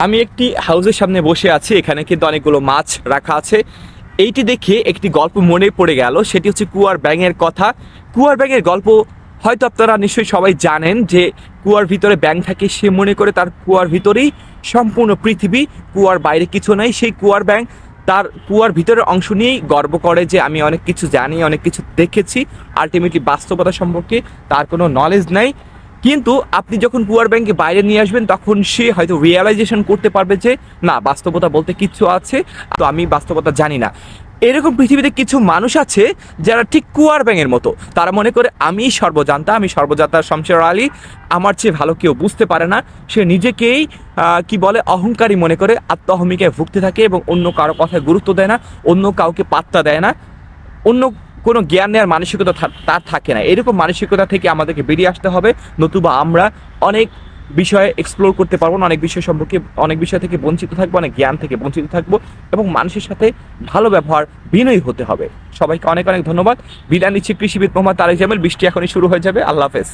আমি একটি হাউসের সামনে বসে আছি, এখানে কিন্তু অনেকগুলো মাছ রাখা আছে। এইটি দেখে একটি গল্প মনে পড়ে গেল, সেটি হচ্ছে কুয়ার ব্যাঙের কথা। কুয়ার ব্যাঙের গল্প হয়তো আপনারা নিশ্চয়ই সবাই জানেন যে কুয়ার ভিতরে ব্যাঙ থাকে, সে মনে করে তার কুয়ার ভিতরেই সম্পূর্ণ পৃথিবী, কুয়ার বাইরে কিছু নাই। সেই কুয়ার ব্যাঙ তার কুয়ার ভিতরের অংশ নিয়েই গর্ব করে যে আমি অনেক কিছু জানি, অনেক কিছু দেখেছি। আলটিমেটলি বাস্তবতা সম্পর্কে তার কোনো নলেজ নাই। কিন্তু আপনি যখন কুয়ার ব্যাংকে বাইরে নিয়ে আসবেন তখন সে হয়তো রিয়েলাইজেশন করতে পারবে যে না, বাস্তবতা বলতে কিছু আছে, তো আমি বাস্তবতা জানি না। এরকম পৃথিবীতে কিছু মানুষ আছে যারা ঠিক কুয়ার ব্যাঙের মতো, তারা মনে করে আমি সর্বজান্তা, আমি সর্বজান্তা শমশের আলী, আমার চেয়ে ভালো কেউ বুঝতে পারে না। সে নিজেকেই কি বলে অহংকারী মনে করে আত্ম অহমিকায় ভুগতে থাকে এবং অন্য কারো কথায় গুরুত্ব দেয় না, অন্য কাউকে পাত্তা দেয় না, অন্য কোনো জ্ঞান নেওয়ার মানসিকতা তার থাকে না। এরকম মানসিকতা থেকে আমাদেরকে বেরিয়ে আসতে হবে, নতুবা আমরা অনেক বিষয়ে এক্সপ্লোর করতে পারবো না, অনেক বিষয় সম্পর্কে অনেক বিষয় থেকে বঞ্চিত থাকবো, অনেক জ্ঞান থেকে বঞ্চিত থাকবো, এবং মানুষের সাথে ভালো ব্যবহার, বিনয়ী হতে হবে। সবাইকে অনেক অনেক ধন্যবাদ। বিদায় নিচ্ছি কৃষিবিদ মোহাম্মদ তারেক জামিল। বৃষ্টি এখনই শুরু হয়ে যাবে। আল্লাহ হাফেজ।